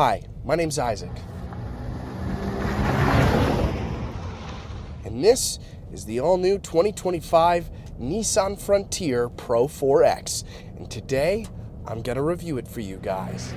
Hi, my name's Isaac. And this is the all-new 2025 Nissan Frontier Pro-4X. And today, I'm gonna review it for you guys.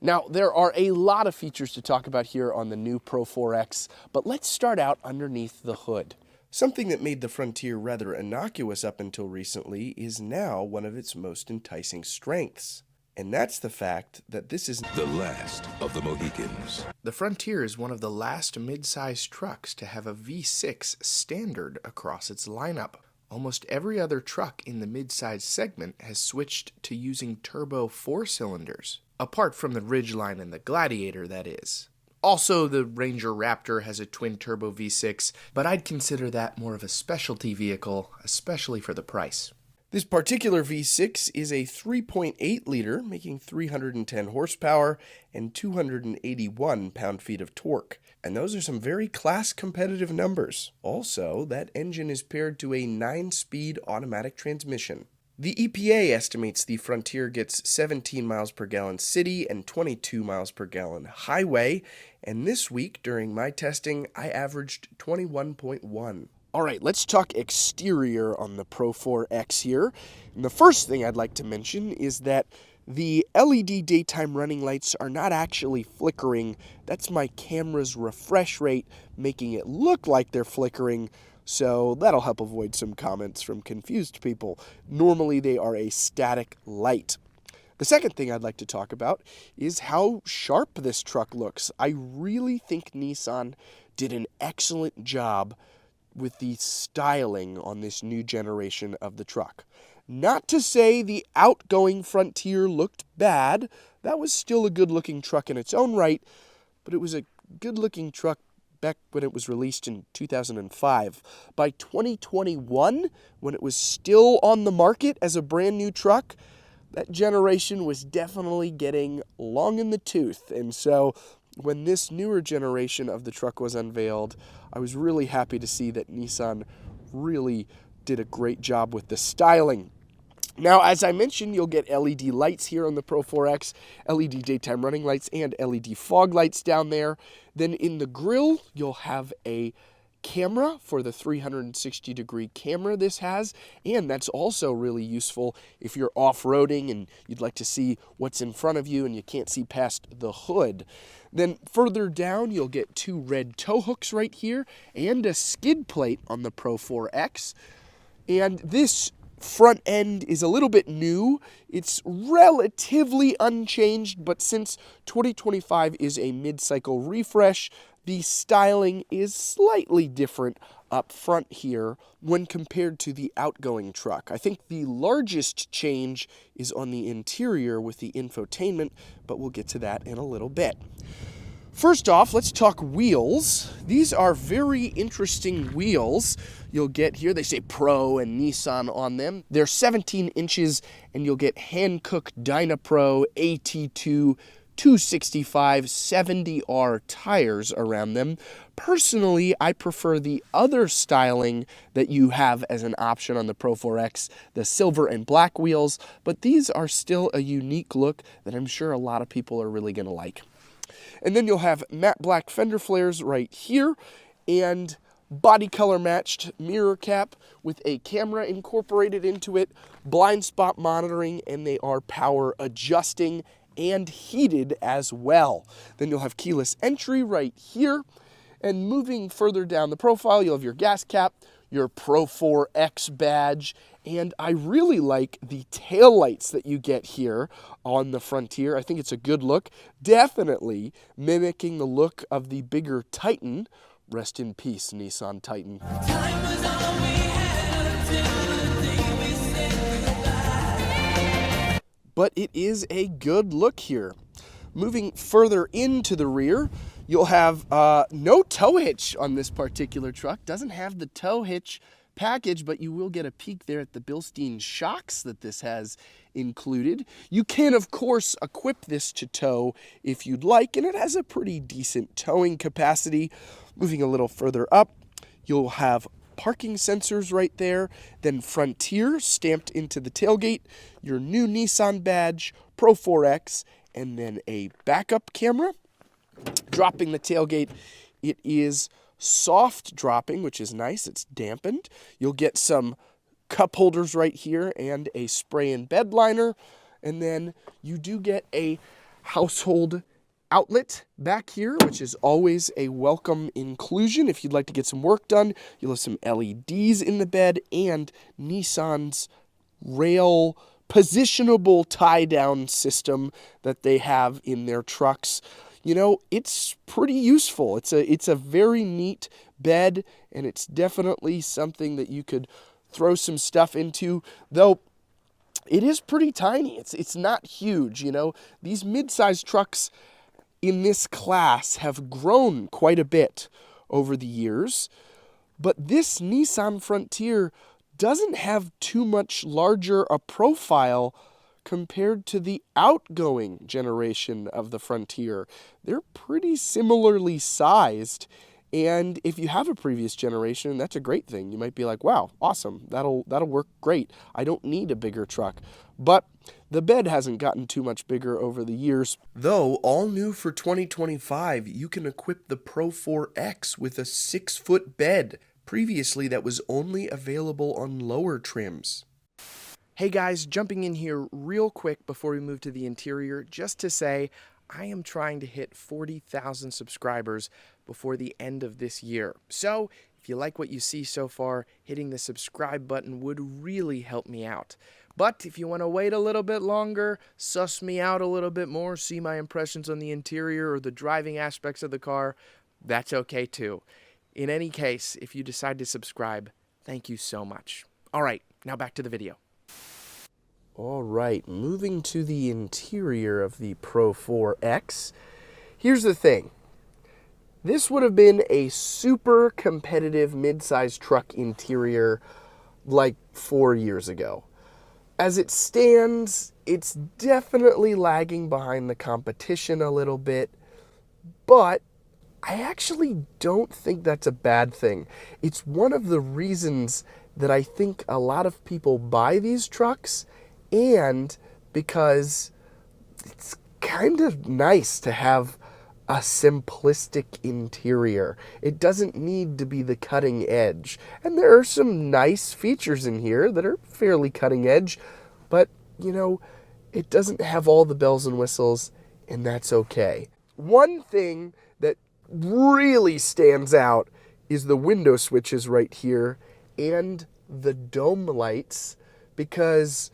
Now, there are a lot of features to talk about here on the new Pro-4X, but let's start out underneath the hood. Something that made the Frontier rather innocuous up until recently is now one of its most enticing strengths. And that's the fact that this is the last of the Mohicans. The Frontier is one of the last mid-size trucks to have a V6 standard across its lineup. Almost every other truck in the mid-size segment has switched to using turbo 4-cylinders. Apart from the Ridgeline and the Gladiator, that is. Also, the Ranger Raptor has a twin-turbo V6, but I'd consider that more of a specialty vehicle, especially for the price. This particular V6 is a 3.8-liter, making 310 horsepower and 281 pound-feet of torque. And those are some very class-competitive numbers. Also, that engine is paired to a 9-speed automatic transmission. The EPA estimates the Frontier gets 17 miles per gallon city and 22 miles per gallon highway, and this week during my testing I averaged 21.1. Alright, let's talk exterior on the Pro-4X here. And the first thing I'd like to mention is that the LED daytime running lights are not actually flickering. That's my camera's refresh rate making it look like they're flickering. So that'll help avoid some comments from confused people. Normally they are a static light. The second thing I'd like to talk about is how sharp this truck looks. I really think Nissan did an excellent job with the styling on this new generation of the truck. Not to say the outgoing Frontier looked bad. That was still a good-looking truck in its own right, but it was a good-looking truck back when it was released in 2005. By 2021, when it was still on the market as a brand new truck, that generation was definitely getting long in the tooth. And so when this newer generation of the truck was unveiled, I was really happy to see that Nissan really did a great job with the styling. Now, as I mentioned, you'll get LED lights here on the Pro-4X, LED daytime running lights, and LED fog lights down there. Then in the grille, you'll have a camera for the 360-degree camera this has, and that's also really useful if you're off-roading and you'd like to see what's in front of you and you can't see past the hood. Then further down, you'll get two red tow hooks right here and a skid plate on the Pro-4X. And this front end is a little bit new. It's relatively unchanged, but since 2025 is a mid-cycle refresh, the styling is slightly different up front here when compared to the outgoing truck. I think the largest change is on the interior with the infotainment, but we'll get to that in a little bit. First off, let's talk wheels. These are very interesting wheels you'll get here. They say Pro and Nissan on them. They're 17 inches, and you'll get hand-cooked Dynapro AT2 265 70R tires around them. Personally, I prefer the other styling that you have as an option on the Pro-4X, the silver and black wheels, but these are still a unique look that I'm sure a lot of people are really going to like. And then you'll have matte black fender flares right here and body color matched mirror cap with a camera incorporated into it, blind spot monitoring, and they are power adjusting and heated as well. Then you'll have keyless entry right here. And moving further down the profile, you'll have your gas cap, your Pro-4X badge, and I really like the taillights that you get here on the Frontier. I think it's a good look, definitely mimicking the look of the bigger Titan. Rest in peace, Nissan Titan. But it is a good look here. Moving further into the rear, you'll have no tow hitch on this particular truck. Doesn't have the tow hitch package, but you will get a peek there at the Bilstein shocks that this has included. You can, of course, equip this to tow if you'd like, and it has a pretty decent towing capacity. Moving a little further up, you'll have parking sensors right there, then Frontier stamped into the tailgate, your new Nissan badge, Pro-4X, and then a backup camera. Dropping the tailgate, it is soft dropping, which is nice. It's dampened. You'll get some cup holders right here and a spray and bed liner. And then you do get a household outlet back here, which is always a welcome inclusion. If you'd like to get some work done, you'll have some LEDs in the bed and Nissan's rail positionable tie-down system that they have in their trucks. You know, it's pretty useful. It's a very neat bed, and it's definitely something that you could throw some stuff into, though it is pretty tiny. It's not huge, you know. These mid-sized trucks in this class have grown quite a bit over the years, but this Nissan Frontier doesn't have too much larger a profile compared to the outgoing generation of the Frontier. They're pretty similarly sized, and if you have a previous generation, that's a great thing. You might be like, wow, awesome, that'll work great. I don't need a bigger truck. But the bed hasn't gotten too much bigger over the years. Though, all new for 2025, you can equip the Pro-4X with a 6-foot bed. Previously, that was only available on lower trims. Hey guys, jumping in here real quick before we move to the interior, just to say I am trying to hit 40,000 subscribers before the end of this year. So, if you like what you see so far, hitting the subscribe button would really help me out. But if you want to wait a little bit longer, suss me out a little bit more, see my impressions on the interior or the driving aspects of the car, that's okay too. In any case, if you decide to subscribe, thank you so much. All right, now back to the video. All right, moving to the interior of the Pro-4X. Here's the thing. This would have been a super competitive mid-size truck interior like 4 years ago. As it stands, it's definitely lagging behind the competition a little bit, but I actually don't think that's a bad thing. It's one of the reasons that I think a lot of people buy these trucks, and because it's kind of nice to have a simplistic interior. It doesn't need to be the cutting edge. And there are some nice features in here that are fairly cutting edge, but, you know, it doesn't have all the bells and whistles, and that's okay. One thing that really stands out is the window switches right here and the dome lights, because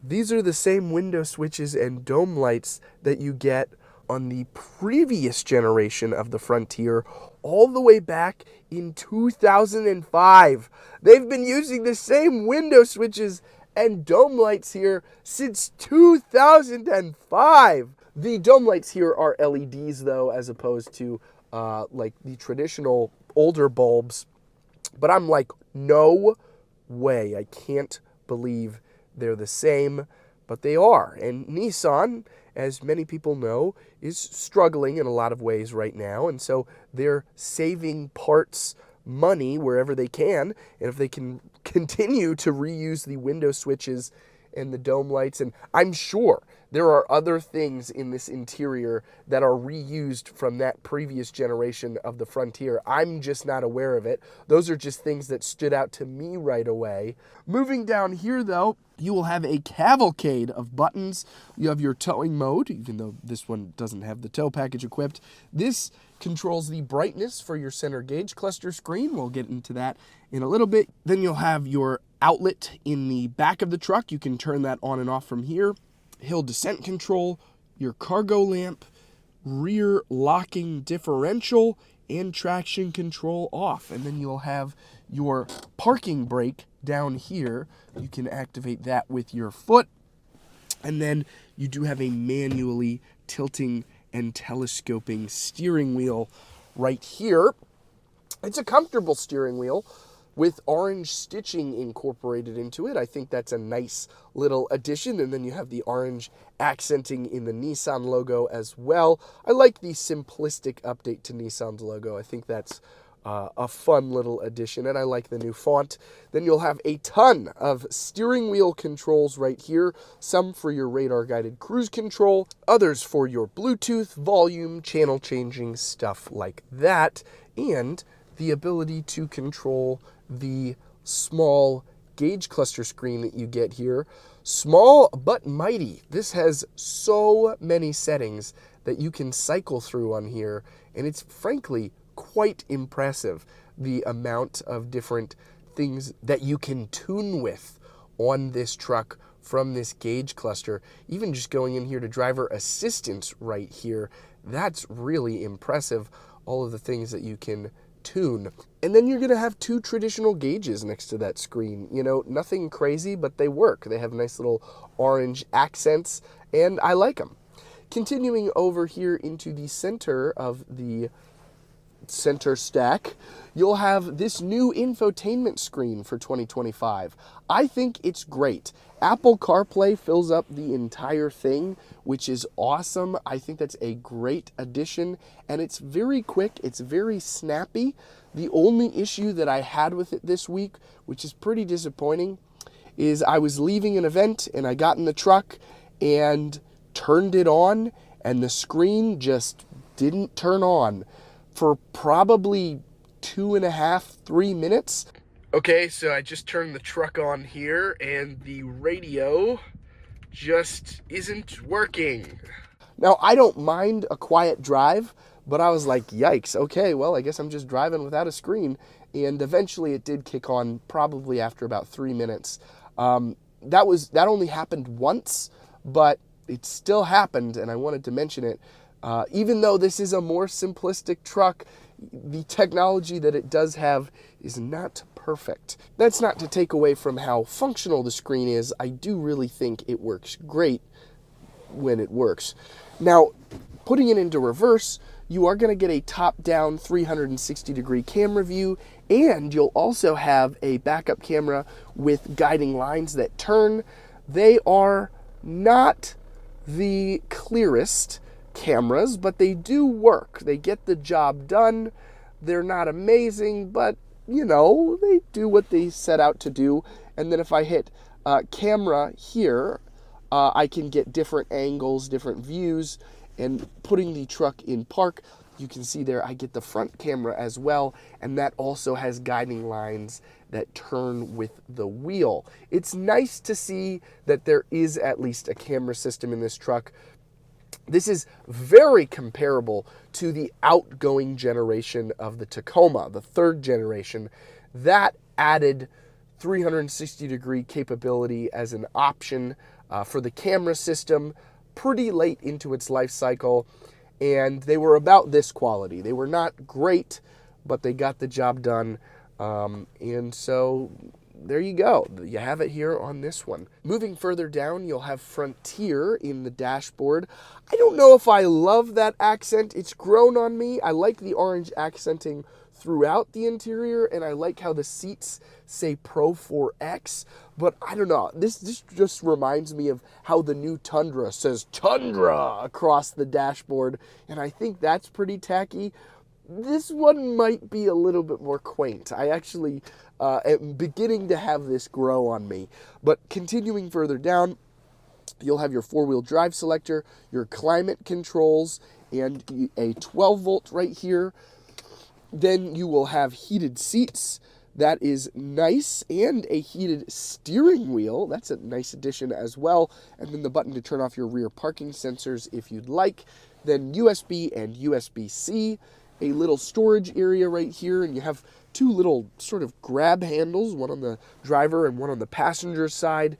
these are the same window switches and dome lights that you get on the previous generation of the Frontier all the way back in 2005. They've been using the same window switches and dome lights here since 2005. The dome lights here are LEDs though, as opposed to like the traditional older bulbs. But I'm like, no way. I can't believe they're the same, but they are. And Nissan, as many people know, is struggling in a lot of ways right now, and so they're saving parts money wherever they can, and if they can continue to reuse the window switches and the dome lights, and I'm sure there are other things in this interior that are reused from that previous generation of the Frontier. I'm just not aware of it. Those are just things that stood out to me right away. Moving down here, though, you will have a cavalcade of buttons. You have your towing mode, even though this one doesn't have the tow package equipped. This controls the brightness for your center gauge cluster screen. We'll get into that in a little bit. Then you'll have your outlet in the back of the truck. You can turn that on and off from here. Hill descent control, your cargo lamp, rear locking differential, and traction control off. And then you'll have your parking brake down here. You can activate that with your foot. And then you do have a manually tilting and telescoping steering wheel right here. It's a comfortable steering wheel. with orange stitching incorporated into it. I think that's a nice little addition. And then you have the orange accenting in the Nissan logo as well. I like the simplistic update to Nissan's logo. I think that's a fun little addition, and I like the new font. Then you'll have a ton of steering wheel controls right here, some for your radar-guided cruise control, others for your Bluetooth, volume, channel changing, stuff like that, and the ability to control the small gauge cluster screen that you get here. Small but mighty. This has so many settings that you can cycle through on here, and it's frankly quite impressive, the amount of different things that you can tune with on this truck from this gauge cluster. Even just going in here to driver assistance right here, that's really impressive, all of the things that you can tune. And then you're going to have two traditional gauges next to that screen. You know, nothing crazy, but they work. They have nice little orange accents, and I like them. Continuing over here into the center of the center stack, you'll have this new infotainment screen for 2025. I think it's great. Apple CarPlay fills up the entire thing, which is awesome. I think that's a great addition, and it's very quick, it's very snappy. The only issue that I had with it this week, which is pretty disappointing, is I was leaving an event and I got in the truck and turned it on, and the screen just didn't turn on for probably 2.5, 3 minutes. Okay, so I just turned the truck on here and the radio just isn't working. Now, I don't mind a quiet drive, but I was like, yikes, okay, well, I guess I'm just driving without a screen. And eventually it did kick on, probably after about 3 minutes. That only happened once, but it still happened, and I wanted to mention it. Even though this is a more simplistic truck, the technology that it does have is not perfect. That's not to take away from how functional the screen is. I do really think it works great when it works. Now, putting it into reverse, you are going to get a top-down 360-degree camera view, and you'll also have a backup camera with guiding lines that turn. They are not the clearest cameras, but they do work. They get the job done. They're not amazing, but you know, they do what they set out to do. And then if I hit camera here, I can get different angles, different views, and putting the truck in park, you can see there I get the front camera as well, and that also has guiding lines that turn with the wheel. It's nice to see that there is at least a camera system in this truck. This is very comparable to the outgoing generation of the Tacoma, the third generation. That added 360-degree capability as an option for the camera system pretty late into its life cycle, and they were about this quality. They were not great, but they got the job done, and so there you go. You have it here on this one. Moving further down, you'll have Frontier in the dashboard. I don't know if I love that accent. It's grown on me. I like the orange accenting throughout the interior, and I like how the seats say Pro-4X, but I don't know. This just reminds me of how the new Tundra says Tundra across the dashboard, and I think that's pretty tacky. This one might be a little bit more quaint. I actually am beginning to have this grow on me. But continuing further down, you'll have your four-wheel drive selector, your climate controls, and a 12-volt right here. Then you will have heated seats. That is nice, and a heated steering wheel. That's a nice addition as well. And then the button to turn off your rear parking sensors if you'd like. Then USB and USB-C. A little storage area right here, and you have two little sort of grab handles, one on the driver and one on the passenger side.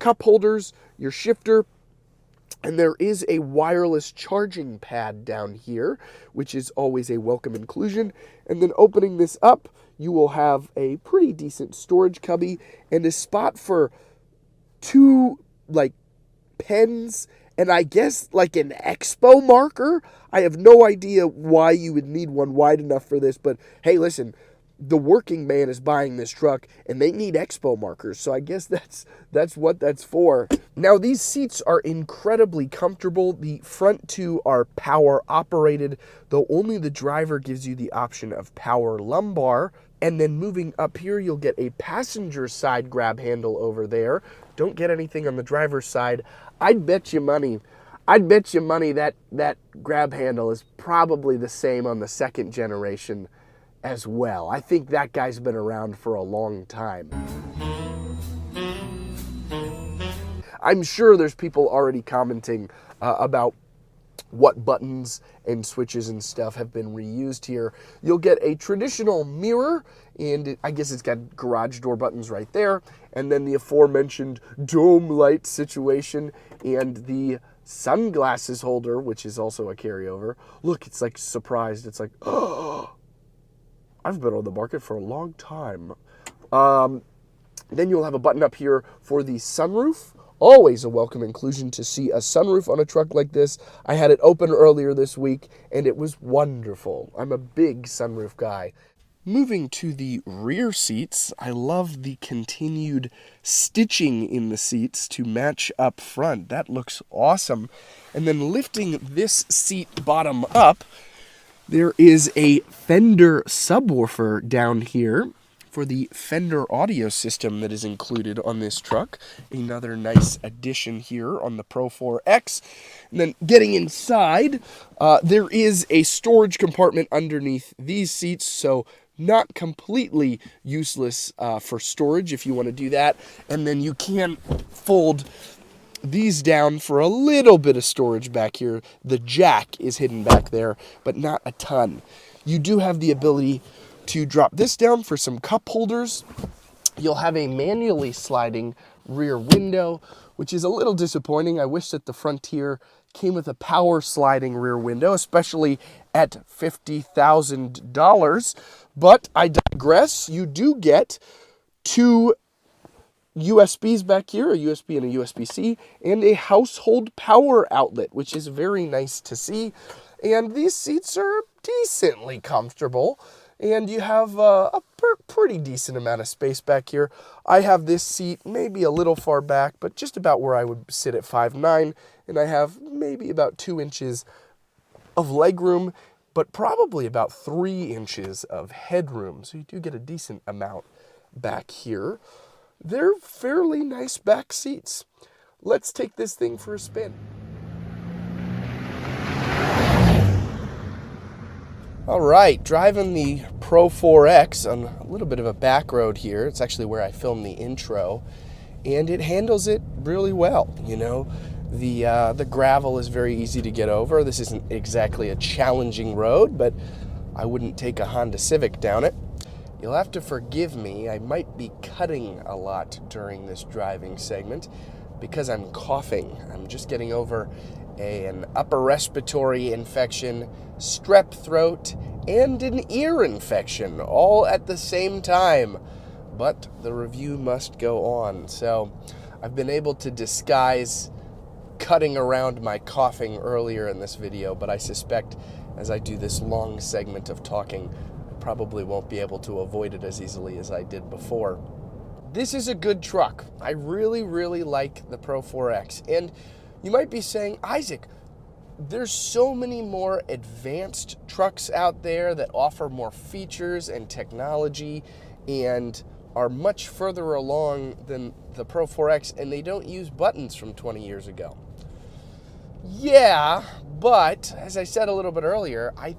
Cup holders, your shifter, and there is a wireless charging pad down here, which is always a welcome inclusion. And then opening this up, you will have a pretty decent storage cubby and a spot for two, pens, and I guess like an expo marker. I have no idea why you would need one wide enough for this, but hey, listen, the working man is buying this truck and they need expo markers. So I guess that's what that's for. Now, these seats are incredibly comfortable. The front two are power operated, though only the driver gives you the option of power lumbar. And then moving up here, you'll get a passenger side grab handle over there. Don't get anything on the driver's side. I'd bet you money that grab handle is probably the same on the second generation as well. I think that guy's been around for a long time. I'm sure there's people already commenting about what buttons and switches and stuff have been reused here. You'll get a traditional mirror, and I guess it's got garage door buttons right there, and then the aforementioned dome light situation, and the sunglasses holder, which is also a carryover. Look, it's like surprised. It's like, oh, I've been on the market for a long time. Then you'll have a button up here for the sunroof. Always a welcome inclusion to see a sunroof on a truck like this. I had it open earlier this week, and it was wonderful. I'm a big sunroof guy. Moving to the rear seats, I love the continued stitching in the seats to match up front. That looks awesome. And then lifting this seat bottom up, there is a Fender subwoofer down here for the Fender audio system that is included on this truck. Another nice addition here on the Pro-4X. And then getting inside, there is a storage compartment underneath these seats, so not completely useless for storage if you want to do that. And then you can fold these down for a little bit of storage back here. The jack is hidden back there, but not a ton. You do have the ability to drop this down for some cup holders. You'll have a manually sliding rear window, which is a little disappointing. I wish that the Frontier came with a power sliding rear window, especially at $50,000. But I digress. You do get two USBs back here, a USB and a USB-C, and a household power outlet, which is very nice to see. And these seats are decently comfortable, and you have a pretty decent amount of space back here. I have this seat maybe a little far back, but just about where I would sit at 5'9", and I have maybe about 2 inches of legroom, but probably about 3 inches of headroom. So you do get a decent amount back here. They're fairly nice back seats. Let's take this thing for a spin. All right, driving the Pro-4X on a little bit of a back road here. It's actually where I filmed the intro, and it handles it really well. You know, the gravel is very easy to get over. This isn't exactly a challenging road, but I wouldn't take a Honda Civic down it. You'll have to forgive me. I might be cutting a lot during this driving segment because I'm coughing. I'm just getting over an upper respiratory infection, strep throat, and an ear infection all at the same time. But the review must go on. So I've been able to disguise cutting around my coughing earlier in this video, but I suspect as I do this long segment of talking, I probably won't be able to avoid it as easily as I did before. This is a good truck. I really, really like the Pro-4X. And you might be saying, Isaac, there's so many more advanced trucks out there that offer more features and technology and are much further along than the Pro-4X, and they don't use buttons from 20 years ago. Yeah, but as I said a little bit earlier, I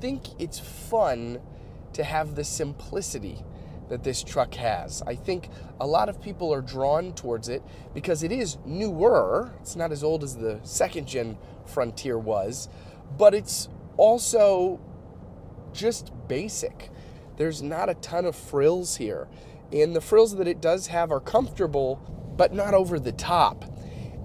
think it's fun to have the simplicity that this truck has. I think a lot of people are drawn towards it because it is newer. It's not as old as the second-gen Frontier was, but it's also just basic. There's not a ton of frills here, and the frills that it does have are comfortable, but not over the top.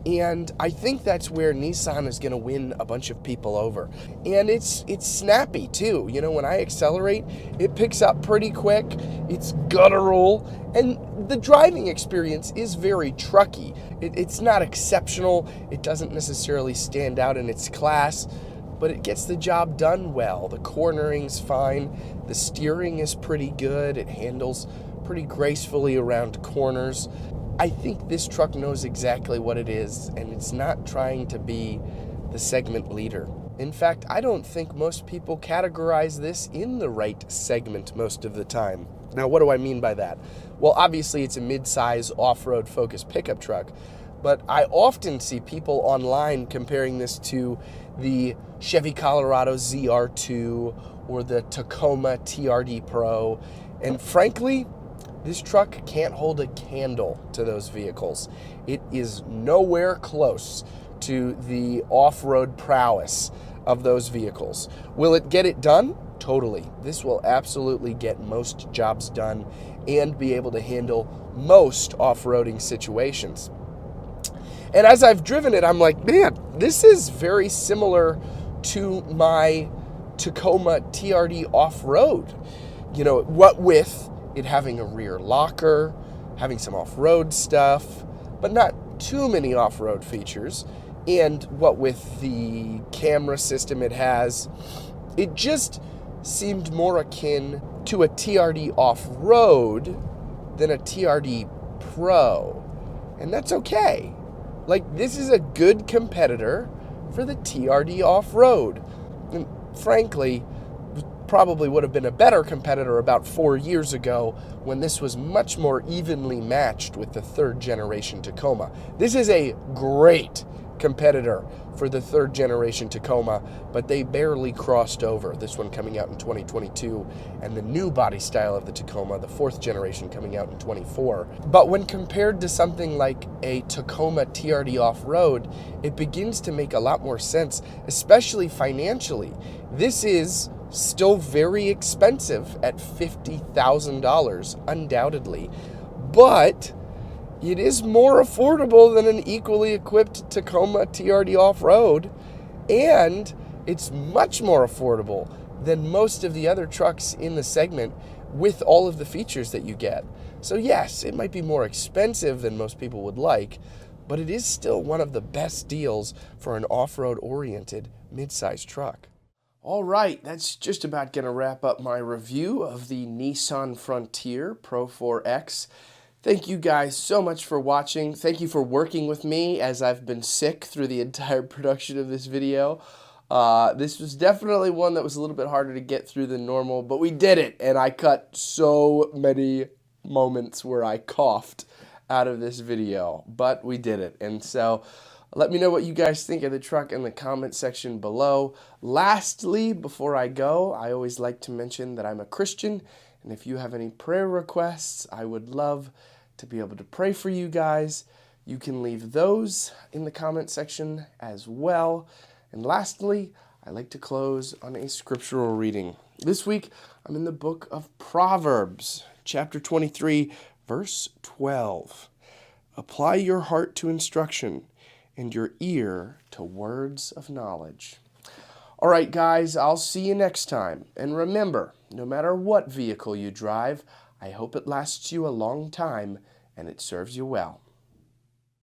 And I think that's where Nissan is going to win a bunch of people over. And it's snappy too. You know, when I accelerate, it picks up pretty quick. It's guttural. And the driving experience is very trucky. It's not exceptional. It doesn't necessarily stand out in its class. but it gets the job done well. The cornering's fine, the steering is pretty good, it handles pretty gracefully around corners. I think this truck knows exactly what it is, and it's not trying to be the segment leader. In fact, I don't think most people categorize this in the right segment most of the time. Now, what do I mean by that? Well, obviously it's a mid-size off-road focused pickup truck, but I often see people online comparing this to the Chevy Colorado ZR2 or the Tacoma TRD Pro, and frankly, this truck can't hold a candle to those vehicles. It is nowhere close to the off-road prowess of those vehicles. Will it get it done? Totally. This will absolutely get most jobs done and be able to handle most off-roading situations. And as I've driven it, I'm like, man, this is very similar to my Tacoma TRD off-road. You know, what with it having a rear locker, having some off-road stuff, but not too many off-road features, and what with the camera system it has, it just seemed more akin to a TRD off-road than a TRD Pro. And that's okay. Like, this is a good competitor for the TRD off-road. And frankly, probably would have been a better competitor about 4 years ago when this was much more evenly matched with the third generation Tacoma. This is a great competitor for the third generation Tacoma, but they barely crossed over. This one coming out in 2022, and the new body style of the Tacoma, the fourth generation, coming out in 24. But when compared to something like a Tacoma TRD off-road, it begins to make a lot more sense, especially financially. This is still very expensive at $50,000, undoubtedly, but it is more affordable than an equally equipped Tacoma TRD off-road, and it's much more affordable than most of the other trucks in the segment with all of the features that you get. So yes, it might be more expensive than most people would like, but it is still one of the best deals for an off-road oriented mid-size truck. All right, that's just about going to wrap up my review of the Nissan Frontier Pro-4X. Thank you guys so much for watching. Thank you for working with me as I've been sick through the entire production of this video. This was definitely one that was a little bit harder to get through than normal, but we did it, and I cut so many moments where I coughed out of this video, but we did it. And so let me know what you guys think of the truck in the comment section below. Lastly, before I go, I always like to mention that I'm a Christian, and if you have any prayer requests, I would love to be able to pray for you guys. You can leave those in the comment section as well. And lastly, I like to close on a scriptural reading. This week, I'm in the book of Proverbs, chapter 23, verse 12. Apply your heart to instruction and your ear to words of knowledge. All right, guys, I'll see you next time. And remember, no matter what vehicle you drive, I hope it lasts you a long time and it serves you well.